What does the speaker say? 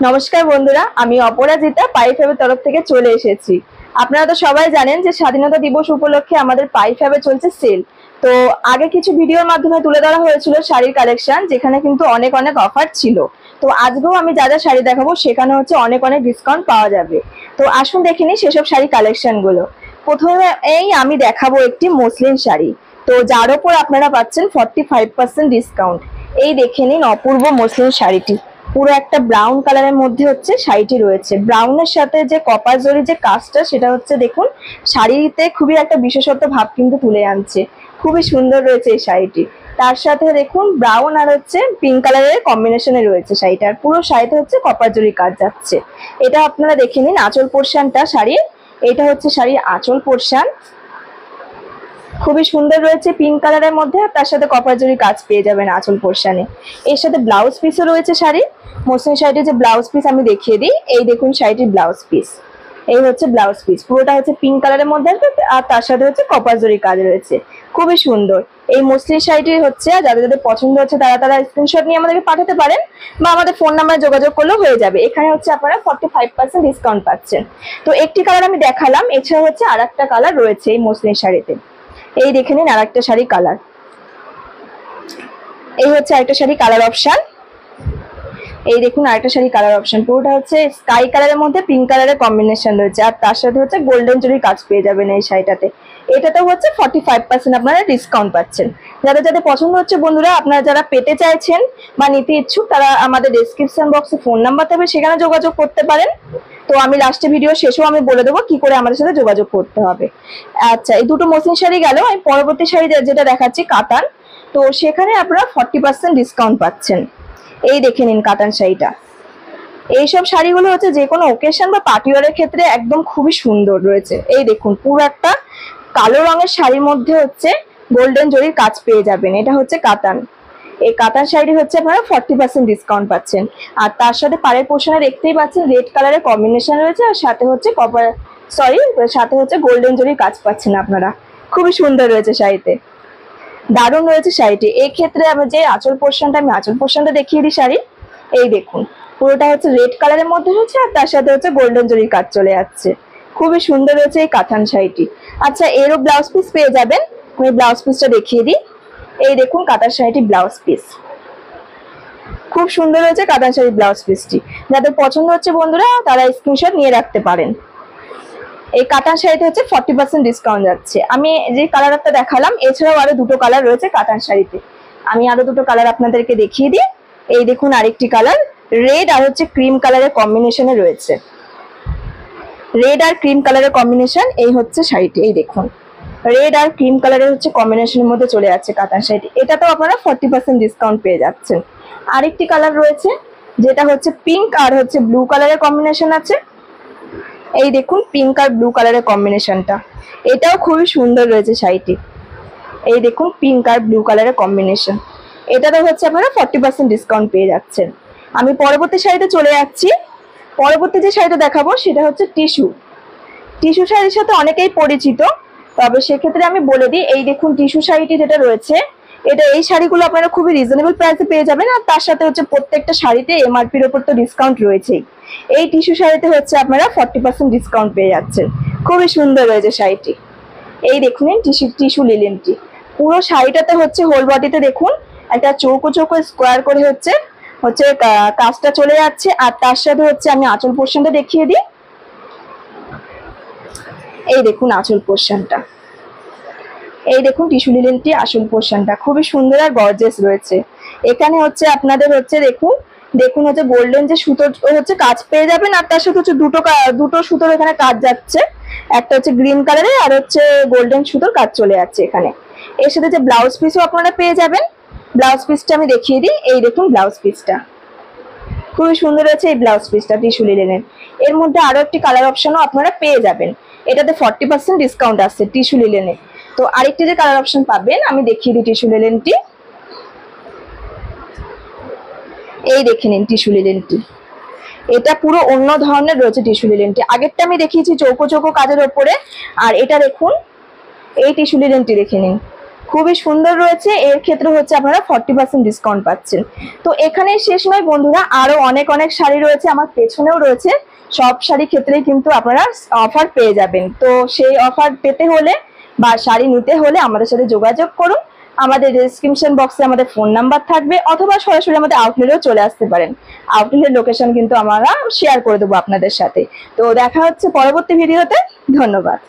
নমস্কার বন্ধুরা, আমি অপরাজিতা পাইফ্যাবের তরফ থেকে চলে এসেছি। আপনারা তো সবাই জানেন যে স্বাধীনতা দিবস উপলক্ষে আমাদের পাইফ্যাবে চলছে সেল। তো আগে কিছু ভিডিওর মাধ্যমে তুলে ধরা হয়েছিল শাড়ির কালেকশন, যেখানে কিন্তু অনেক অনেক অফার ছিল। তো আজকেও আমি যা যা শাড়ি দেখাবো সেখানে হচ্ছে অনেক অনেক ডিসকাউন্ট পাওয়া যাবে। তো আসুন দেখে নিই সেসব শাড়ি কালেকশন গুলো। প্রথমে আমি দেখাবো একটি মসলিন শাড়ি, তো যার ওপর আপনারা পাচ্ছেন 45% ডিসকাউন্ট। এই দেখে নিন অপূর্ব মসলিন শাড়িটি, পুরো একটা ব্রাউন কালারের মধ্যে হচ্ছে শাড়িটি রয়েছে। ব্রাউনের সাথে যে কপার জরি যে কাজটা, সেটা হচ্ছে দেখুন শাড়িতে খুবই একটা বিশেষত্ব ভাব কিন্তু তুলে আনছে। খুবই সুন্দর রয়েছে এই শাড়িটি। তার সাথে দেখুন ব্রাউন আর হচ্ছে পিঙ্ক কালারের কম্বিনেশনে রয়েছে শাড়িটা, আর পুরো শাড়িতে হচ্ছে কপার জরি কাজ যাচ্ছে। এটা আপনারা দেখে নিন আঁচল পোর্শনটা শাড়ির। এটা হচ্ছে শাড়ির আঁচল পোর্শন, খুবই সুন্দর রয়েছে পিঙ্ক কালারের মধ্যে, আর তার সাথে কপার জরি কাজ পেয়ে যাবেন আঁচল পোর্শনে। এর সাথে ব্লাউজ পিসও রয়েছে শাড়ি। মসলিন শাড়িটির যে ব্লাউজ পিস আমি দেখিয়ে দিই, এই দেখুন শাড়িটির ব্লাউজ পিস। এই হচ্ছে ব্লাউজ পিস, পুরোটা হচ্ছে পিঙ্ক কালারের মধ্যে, আর তার সাথে হচ্ছে কপার জরি কাজ রয়েছে। খুবই সুন্দর এই মসলিন শাড়িটি হচ্ছে। যাদের যাদের পছন্দ হচ্ছে তারা তারা স্ক্রিনশট নিয়ে আমাদেরকে পাঠাতে পারেন, বা আমাদের ফোন নাম্বারে যোগাযোগ করলেও হয়ে যাবে। এখানে হচ্ছে আপনারা 45% ডিসকাউন্ট পাচ্ছেন। তো একটি কালার আমি দেখালাম, এছাড়া হচ্ছে আর একটা কালার রয়েছে এই মসলিন শাড়িতে। এই দেখে নিন আর একটা শাড়ি কালার। এই হচ্ছে আরেকটা শাড়ি কালার অপশন। এই দেখুন আরেকটা শাড়ি কালার অপশন, পুরোটা হচ্ছে স্কাই কালারের মধ্যে পিঙ্ক কালারের কম্বিনেশন রয়েছে, আর তার সাথে হচ্ছে গোল্ডেন জরির কাজ পেয়ে যাবেন এই শাড়িটাতে। এটাতেও হচ্ছে 45% আপনারা ডিসকাউন্ট পাচ্ছেন। যাদের যাদের পছন্দ হচ্ছে বন্ধুরা, আপনারা যারা পেতে চাইছেন বা নিতে ইচ্ছুক, তারা আমাদের ডেসক্রিপশন বক্সে ফোন নাম্বার থাকবে, সেখানে যোগাযোগ করতে পারেন। তো আমি লাস্টে ভিডিও শেষেও আমি বলে দেবো কি করে আমাদের সাথে যোগাযোগ করতে হবে। আচ্ছা, এই দুটো মসলিন শাড়ি গেল। আমি পরবর্তী শাড়ি যেটা দেখাচ্ছি কাতান, তো সেখানে আপনারা 40% ডিসকাউন্ট পাচ্ছেন। এই দেখে নিন কাতান শাড়িটা। এইসব শাড়িগুলো হচ্ছে যে কোনো ওকেশন বা পার্টিওয়ারের ক্ষেত্রে একদম খুবই সুন্দর রয়েছে। এই দেখুন পুরো একটা কালো রঙের শাড়ির মধ্যে হচ্ছে গোল্ডেন জরির কাজ পেয়ে যাবেন। এটা হচ্ছে কাতান। এই কাতান শাড়ি হচ্ছে আপনারা 40% ডিসকাউন্ট পাচ্ছেন। আর তার সাথে পাড়ের পোর্শনে দেখতেই পাচ্ছেন রেড কালারের কম্বিনেশন রয়েছে, আর সাথে হচ্ছে সাথে হচ্ছে গোল্ডেন জরির কাজ পাচ্ছেন আপনারা। খুবই সুন্দর রয়েছে শাড়িতে, দারুণ রয়েছে শাড়িটি। এই ক্ষেত্রে আমি যে আঁচল পোর্শনটা দেখিয়ে দিই শাড়ি। এই দেখুন পুরোটা হচ্ছে রেড কালারের মধ্যে হচ্ছে, আর তার সাথে হচ্ছে গোল্ডেন জরির কাজ চলে যাচ্ছে। খুবই সুন্দর রয়েছে এই কাতান শাড়িটি। আচ্ছা, এরও ব্লাউজ পিস পেয়ে যাবেন। আমি ব্লাউজ পিসটা দেখিয়ে দিই। এই দেখুন কাতান শাড়িটি ব্লাউজ পিস, খুব সুন্দর হয়েছে কাতান শাড়ির ব্লাউজ পিসটি। যাদের পছন্দ হচ্ছে বন্ধুরা, তারা স্ক্রিনশট নিয়ে রাখতে পারেন। এই কাতান শাড়িতে হচ্ছে 40% ডিসকাউন্ট যাচ্ছে। আমি যে কালারটা দেখালাম, এছাড়াও আরো দুটো কালার রয়েছে কাতান শাড়িতে। আমি আরো দুটো কালার আপনাদেরকে দেখিয়ে দিই। এই দেখুন আরেকটি কালার, রেড আর হচ্ছে ক্রিম কালারের কম্বিনেশনে রয়েছে। রেড আর ক্রিম কালারের কম্বিনেশন, এই হচ্ছে শাড়িটি। এই দেখুন রেড আর ক্রিম কালারের হচ্ছে কম্বিনেশনের মধ্যে চলে যাচ্ছে কাতান শাড়িটি। এটাতেও আপনারা 40% ডিসকাউন্ট পেয়ে যাচ্ছেন। আরেকটি কালার রয়েছে যেটা হচ্ছে পিঙ্ক আর হচ্ছে ব্লু কালারের কম্বিনেশন আছে। এই দেখুন পিঙ্ক আর ব্লু কালারের কম্বিনেশনটা, এটাও খুবই সুন্দর রয়েছে শাড়িটি। এই দেখুন পিঙ্ক আর ব্লু কালারের কম্বিনেশন, এটাতে হচ্ছে আপনারা 40% ডিসকাউন্ট পেয়ে যাচ্ছেন। আমি পরবর্তী শাড়িতে চলে যাচ্ছি। পরবর্তী যে শাড়িটা দেখাবো সেটা হচ্ছে টিস্যু শাড়ির সাথে অনেকেই পরিচিত, তবে সেক্ষেত্রে আমি বলে দিই। এই দেখুন টিস্যু শাড়িটি যেটা রয়েছে, এই শাড়িগুলো আপনারা খুবই রিজনেবল প্রাইসে পেয়ে যাবেন, আর তার সাথে হচ্ছে প্রত্যেকটা শাড়িতে এমআরপির ওপর তো ডিসকাউন্ট রয়েছেই। এই টিস্যু শাড়িতে হচ্ছে আপনারা 40% ডিসকাউন্ট পেয়ে যাচ্ছেন। খুবই সুন্দর রয়েছে শাড়িটি। এই দেখুন টিস্যু লিলেনটি, পুরো শাড়িটাতে হচ্ছে হোল বডিতে দেখুন একটা চৌকো স্কোয়ার করে হচ্ছে কাজটা চলে যাচ্ছে, আর তার সাথে হচ্ছে আমি আঁচল পোর্শনটা দেখিয়ে দিই। এই দেখুন আঁচল পোর্শনটা, এই দেখুন টিস্যু লিলেনটি আসল পোর্শনটা খুবই সুন্দর আর গর্জিয়াস রয়েছে। এখানে হচ্ছে আপনাদের হচ্ছে দেখুন হচ্ছে গোল্ডেন যে সুতোর হচ্ছে কাজ পেয়ে যাবেন, আর তার সাথে হচ্ছে দুটো সুতোর এখানে কাজ যাচ্ছে। একটা হচ্ছে গ্রিন কালারের, আর হচ্ছে গোল্ডেন সুতোর কাজ চলে যাচ্ছে এখানে। এর সাথে যে ব্লাউজ পিসও আপনারা পেয়ে যাবেন। ব্লাউজ পিসটা আমি দেখিয়ে দিই। এই দেখুন ব্লাউজ পিসটা খুবই সুন্দর হয়েছে এই ব্লাউজ পিসটা টিস্যু লিলেনের। এর মধ্যে আরো একটি কালার অপশনও আপনারা পেয়ে যাবেন। এটাতে 40% ডিসকাউন্ট আসছে টিস্যু লিলেনে। তো আরেকটি যে কালার অপশন পাবেন আমি দেখিয়ে দিই টিস্যু লিলেনটি। এই দেখে নিন টিস্যু লিলেনটি, এটা পুরো অন্য ধরনের রয়েছে টিস্যু লিলেনটি। আগেরটা আমি দেখিয়েছি চৌকো কাজের ওপরে, আর এটা দেখুন এই টিস্যু লিলেনটি দেখে নিন। খুবই সুন্দর রয়েছে। এর ক্ষেত্রে হচ্ছে আপনারা 40% ডিসকাউন্ট পাচ্ছেন। তো এখানেই শেষ নয় বন্ধুরা, আরো অনেক অনেক শাড়ি রয়েছে, আমার পেছনেও রয়েছে। সব শাড়ি ক্ষেত্রেই কিন্তু আপনারা অফার পেয়ে যাবেন। তো সেই অফার পেতে হলে বা শাড়ি নিতে হলে আমাদের সাথে যোগাযোগ করুন। আমাদের ডেসক্রিপশন বক্সে আমাদের ফোন নাম্বার থাকবে, অথবা সরাসরি আমাদের আউটলেটেও চলে আসতে পারেন। আউটলেটের লোকেশন কিন্তু আমরা শেয়ার করে দেবো আপনাদের সাথে। তো দেখা হচ্ছে পরবর্তী ভিডিওতে। ধন্যবাদ।